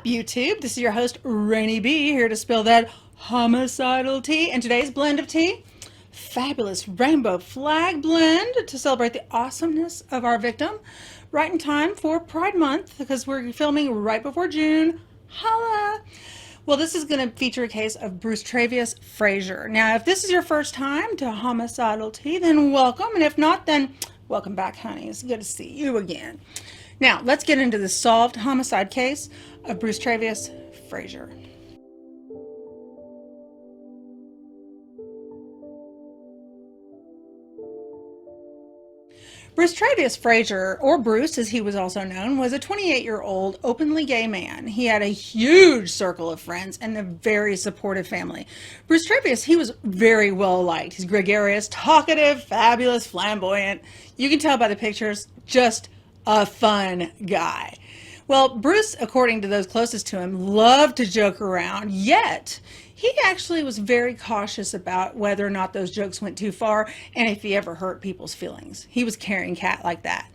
YouTube? This is your host, Ranee B, here to spill that homicidal tea. And today's blend of tea, fabulous rainbow flag blend to celebrate the awesomeness of our victim. Right in time for Pride Month, because we're filming right before June. Holla! Well, this is going to feature a case of Brucetravious Frazier. Now, if this is your first time to homicidal tea, then welcome. And if not, then welcome back, honey. It's good to see you again. Now, let's get into the solved homicide case of Brucetravious Frazier. Brucetravious Frazier, or Bruce as he was also known, was a 28-year-old openly gay man. He had a huge circle of friends and a very supportive family. Brucetravious, he was very well liked. He's gregarious, talkative, fabulous, flamboyant. You can tell by the pictures, just a fun guy. Well, Bruce, according to those closest to him, loved to joke around, yet he actually was very cautious about whether or not those jokes went too far and if he ever hurt people's feelings. He was carrying cat like that.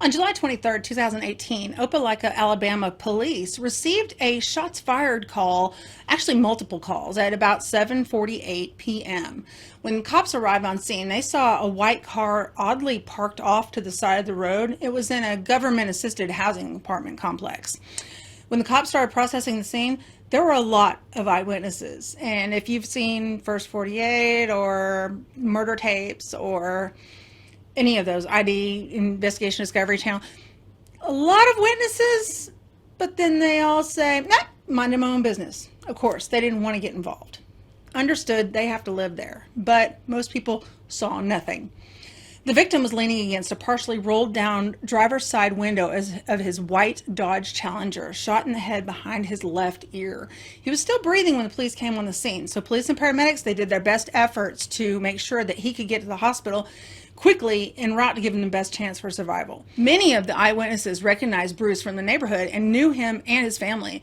On July 23, 2018, Opelika, Alabama police received a shots fired call, actually multiple calls, at about 7:48 p.m. When cops arrived on scene, they saw a white car oddly parked off to the side of the road. It was in a government-assisted housing apartment complex. When the cops started processing the scene, there were a lot of eyewitnesses. And if you've seen First 48 or murder tapes or any of those, ID, Investigation Discovery Channel, a lot of witnesses, but then they all say, nah, mind my own business. Of course, they didn't want to get involved. Understood, they have to live there, but most people saw nothing. The victim was leaning against a partially rolled down driver's side window of his white Dodge Challenger, shot in the head behind his left ear. He was still breathing when the police came on the scene, so police and paramedics, they did their best efforts to make sure that he could get to the hospital quickly en route to give him the best chance for survival. Many of the eyewitnesses recognized Bruce from the neighborhood and knew him and his family.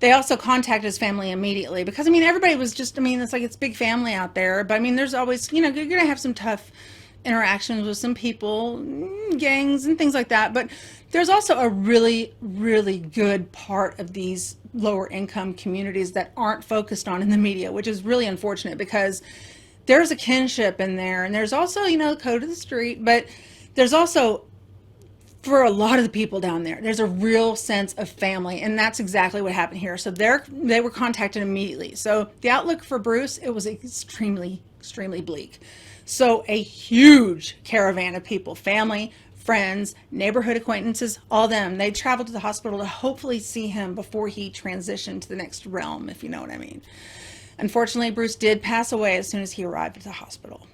They also contacted his family immediately because, everybody was just, it's like it's big family out there, but there's always, you're going to have some tough interactions with some people, gangs and things like that, but there's also a really, really good part of these lower income communities that aren't focused on in the media, which is really unfortunate because there's a kinship in there, and there's also, code of the street, but there's also, for a lot of the people down there, there's a real sense of family, and that's exactly what happened here. So they were contacted immediately. So the outlook for Bruce, it was extremely, extremely bleak. So a huge caravan of people, family, friends, neighborhood acquaintances, all them, they traveled to the hospital to hopefully see him before he transitioned to the next realm, if you know what I mean. Unfortunately, Bruce did pass away as soon as he arrived at the hospital.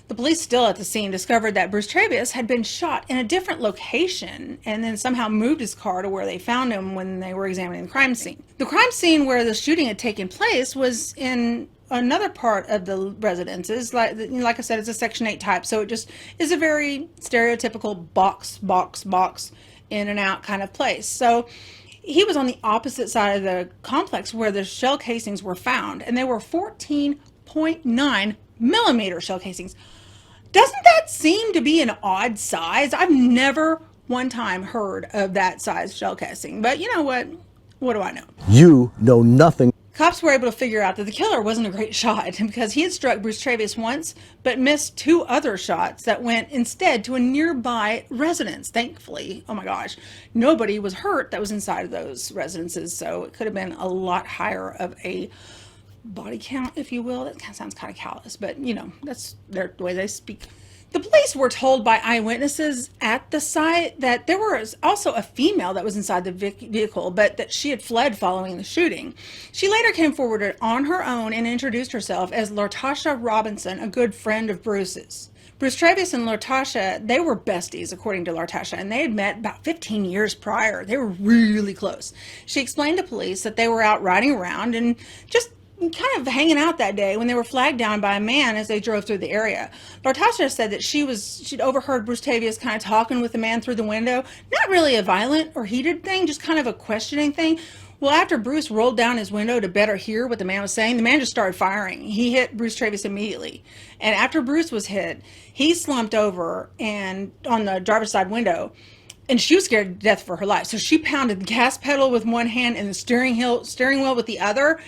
The police still at the scene discovered that Brucetravious had been shot in a different location and then somehow moved his car to where they found him when they were examining the crime scene. The crime scene where the shooting had taken place was in another part of the residences. Like I said, it's a Section 8 type, so it just is a very stereotypical box, in and out kind of place. So he was on the opposite side of the complex where the shell casings were found, and they were 14.9 millimeter shell casings. Doesn't that seem to be an odd size? I've never one time heard of that size shell casing, but you know what? What do I know? You know nothing. Cops were able to figure out that the killer wasn't a great shot because he had struck Brucetravious once, but missed two other shots that went instead to a nearby residence. Thankfully, oh my gosh, nobody was hurt that was inside of those residences, so it could have been a lot higher of a body count, if you will. That kind of sounds kind of callous, but that's the way they speak. The police were told by eyewitnesses at the site that there was also a female that was inside the vehicle, but that she had fled following the shooting. She later came forward on her own and introduced herself as Lartasha Robinson, a good friend of Bruce's. Brucetravious and Lartasha, they were besties, according to Lartasha, and they had met about 15 years prior. They were really close. She explained to police that they were out riding around and just kind of hanging out that day when they were flagged down by a man as they drove through the area. Lartasha said that she'd overheard Brucetravious kind of talking with the man through the window. Not really a violent or heated thing, just kind of a questioning thing. Well, after Bruce rolled down his window to better hear what the man was saying, the man just started firing. He hit Brucetravious immediately. And after Bruce was hit, he slumped over and on the driver's side window and she was scared to death for her life. So she pounded the gas pedal with one hand and the steering wheel with the other,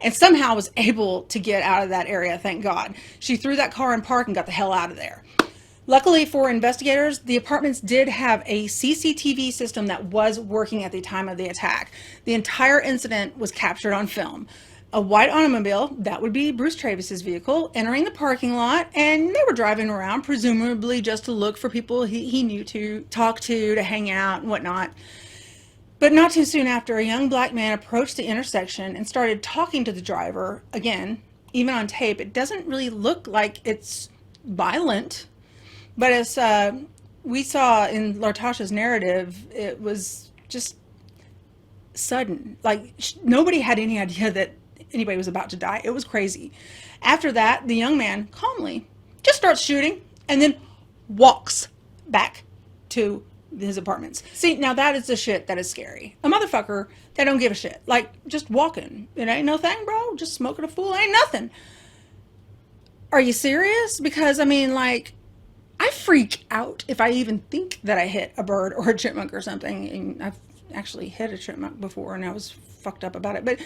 and somehow was able to get out of that area, thank God. She threw that car in park and got the hell out of there. Luckily for investigators, the apartments did have a CCTV system that was working at the time of the attack. The entire incident was captured on film. A white automobile, that would be Brucetravious's vehicle, entering the parking lot, and they were driving around, presumably just to look for people he knew to talk to hang out and whatnot. But not too soon after, a young black man approached the intersection and started talking to the driver. Again, even on tape, it doesn't really look like it's violent. But as we saw in Lartasha's narrative, it was just sudden. Like, nobody had any idea that anybody was about to die. It was crazy. After that, the young man calmly just starts shooting and then walks back to his apartments. See, now that is the shit that is scary. A motherfucker that don't give a shit. Like, just walking. It ain't no thing, bro. Just smoking a fool ain't nothing. Are you serious? Because, I mean, like, I freak out if I even think that I hit a bird or a chipmunk or something. And I've actually hit a chipmunk before and I was fucked up about it. But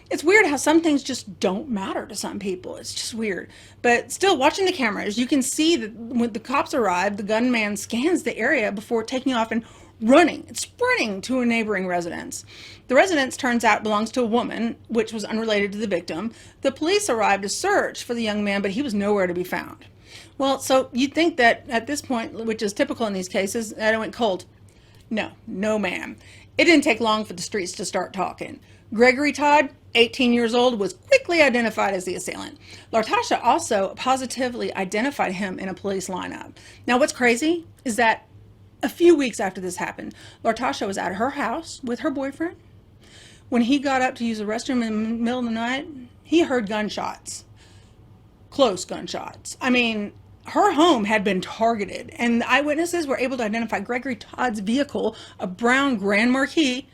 it's weird how some things just don't matter to some people. It's just weird. But still, watching the cameras, you can see that when the cops arrive, the gunman scans the area before taking off and running and sprinting to a neighboring residence. The residence, turns out, belongs to a woman, which was unrelated to the victim. The police arrived to search for the young man, but he was nowhere to be found. Well, so you'd think that at this point, which is typical in these cases, that it went cold. No ma'am. It didn't take long for the streets to start talking. Gregory Todd, 18 years old, was quickly identified as the assailant. Lartasha also positively identified him in a police lineup. Now, what's crazy is that a few weeks after this happened, Lartasha was at her house with her boyfriend. When he got up to use the restroom in the middle of the night, he heard gunshots. Close gunshots. I mean, her home had been targeted, and the eyewitnesses were able to identify Gregory Todd's vehicle, a brown Grand Marquis,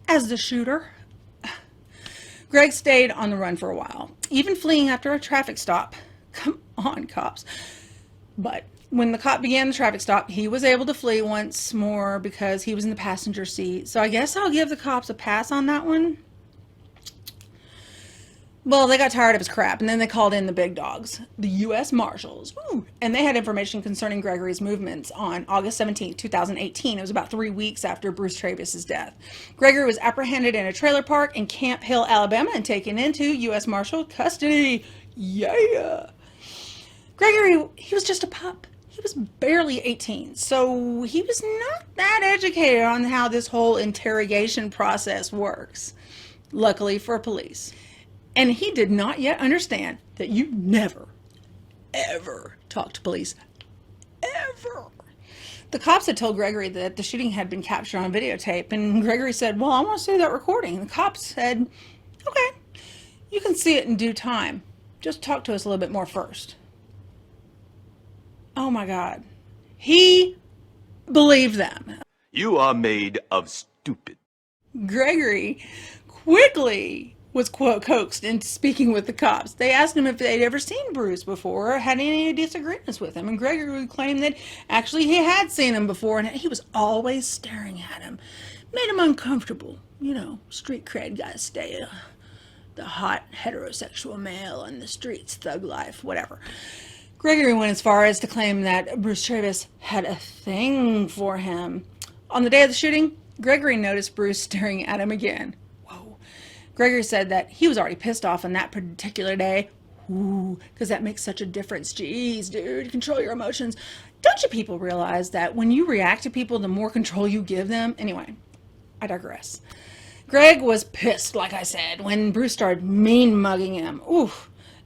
as the shooter. Greg stayed on the run for a while, even fleeing after a traffic stop. Come on, cops. But when the cop began the traffic stop, he was able to flee once more because he was in the passenger seat. So I guess I'll give the cops a pass on that one. Well, they got tired of his crap, and then they called in the big dogs, the U.S. Marshals. Woo! And they had information concerning Gregory's movements on August 17, 2018. It was about 3 weeks after Brucetravious' death. Gregory was apprehended in a trailer park in Camp Hill, Alabama, and taken into U.S. Marshal custody. Yeah! Gregory, he was just a pup. He was barely 18, so he was not that educated on how this whole interrogation process works. Luckily for police. And he did not yet understand that you never, ever talk to police. Ever. The cops had told Gregory that the shooting had been captured on videotape, and Gregory said, well, I want to see that recording. And the cops said, okay, you can see it in due time. Just talk to us a little bit more first. Oh my God. He believed them. You are made of stupid. Gregory quickly was, quote, coaxed into speaking with the cops. They asked him if they'd ever seen Bruce before or had any disagreements with him. And Gregory claimed that actually he had seen him before and he was always staring at him. Made him uncomfortable. You know, street cred guys stay the hot heterosexual male on the streets, thug life, whatever. Gregory went as far as to claim that Brucetravious had a thing for him. On the day of the shooting, Gregory noticed Bruce staring at him again. Gregory said that he was already pissed off on that particular day. Ooh, because that makes such a difference. Jeez, dude, control your emotions. Don't you people realize that when you react to people, the more control you give them? Anyway, I digress. Greg was pissed, like I said, when Bruce started mean mugging him. Ooh,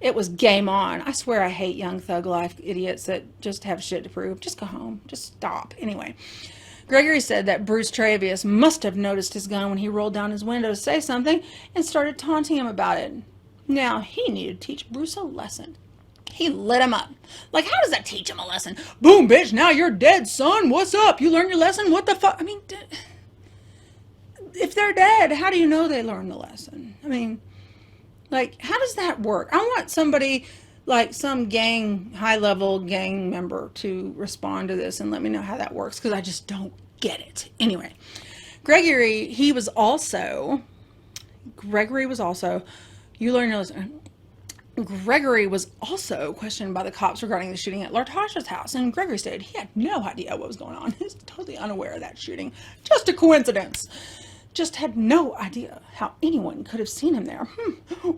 it was game on. I swear I hate young thug life idiots that just have shit to prove. Just go home. Just stop. Anyway. Gregory said that Brucetravious must have noticed his gun when he rolled down his window to say something and started taunting him about it. Now, he needed to teach Bruce a lesson. He lit him up. Like, how does that teach him a lesson? Boom, bitch, now you're dead, son. What's up? You learned your lesson? What the fuck? I mean, if they're dead, how do you know they learned the lesson? I mean, like, how does that work? I want somebody, like some gang, high-level gang member to respond to this and let me know how that works, because I just don't get it. Anyway, Gregory was also, you learn this. Gregory was also questioned by the cops regarding the shooting at Latasha's house, and Gregory stated he had no idea what was going on. He was totally unaware of that shooting. Just a coincidence. Just had no idea how anyone could have seen him there.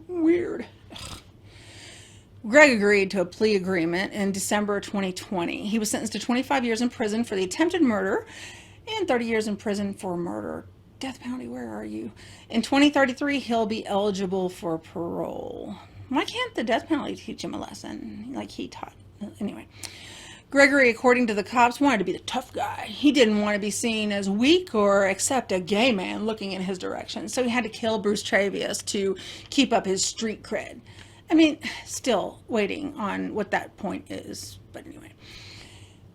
Weird. Ugh. Greg agreed to a plea agreement in December 2020. He was sentenced to 25 years in prison for the attempted murder and 30 years in prison for murder. Death penalty, where are you? In 2033, he'll be eligible for parole. Why can't the death penalty teach him a lesson like he taught? Anyway, Gregory, according to the cops, wanted to be the tough guy. He didn't want to be seen as weak or accept a gay man looking in his direction. So he had to kill Brucetravious to keep up his street cred. I mean, still waiting on what that point is. But anyway.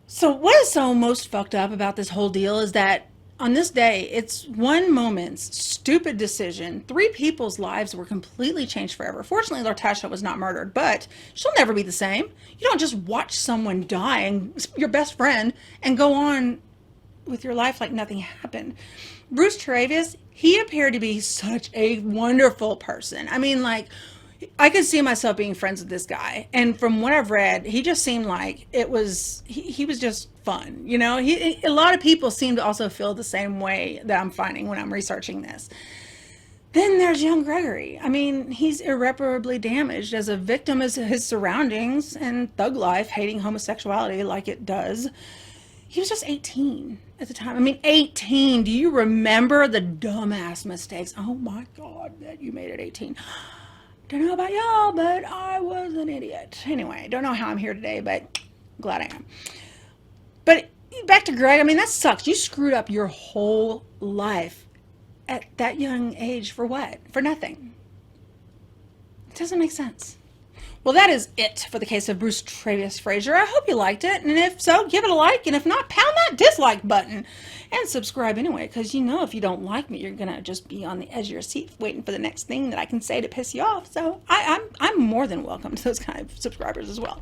So what is so most fucked up about this whole deal is that on this day, it's one moment's stupid decision. 3 people's lives were completely changed forever. Fortunately, Latasha was not murdered, but she'll never be the same. You don't just watch someone die and your best friend and go on with your life like nothing happened. Brucetravious, he appeared to be such a wonderful person. I mean, like, I could see myself being friends with this guy. And from what I've read, he just seemed like he was just fun. You know, a lot of people seem to also feel the same way that I'm finding when I'm researching this. Then there's young Gregory. I mean, he's irreparably damaged as a victim of his surroundings and thug life, hating homosexuality like it does. He was just 18 at the time. I mean, 18. Do you remember the dumbass mistakes? Oh my God, that you made at 18. Don't know about y'all, but I was an idiot. Anyway, don't know how I'm here today, but glad I am. But back to Greg. I mean, that sucks. You screwed up your whole life at that young age for what? For nothing. It doesn't make sense. Well, that is it for the case of Brucetravious Frazier. I hope you liked it, and if so, give it a like, and if not, pound that dislike button. And subscribe anyway, because you know if you don't like me, you're going to just be on the edge of your seat waiting for the next thing that I can say to piss you off. So I'm more than welcome to those kind of subscribers as well.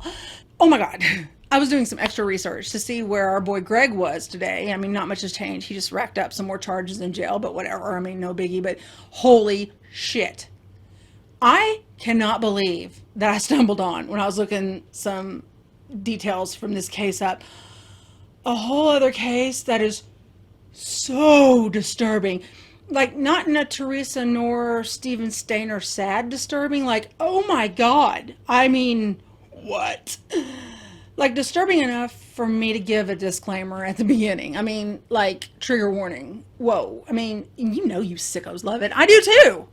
Oh my God. I was doing some extra research to see where our boy Greg was today. I mean, not much has changed. He just racked up some more charges in jail, but whatever. I mean, no biggie, but holy shit. I cannot believe that I stumbled on, when I was looking some details from this case up, a whole other case that is so disturbing. Like, not in a Teresa nor Steven Stainer sad disturbing, like, oh my God. I mean, what? Like, disturbing enough for me to give a disclaimer at the beginning. I mean, like, trigger warning. Whoa. I mean, you know you sickos love it. I do too.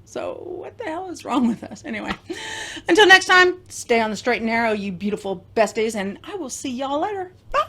So what the hell is wrong with us? Anyway, until next time, stay on the straight and narrow, you beautiful besties, and I will see y'all later. Bye.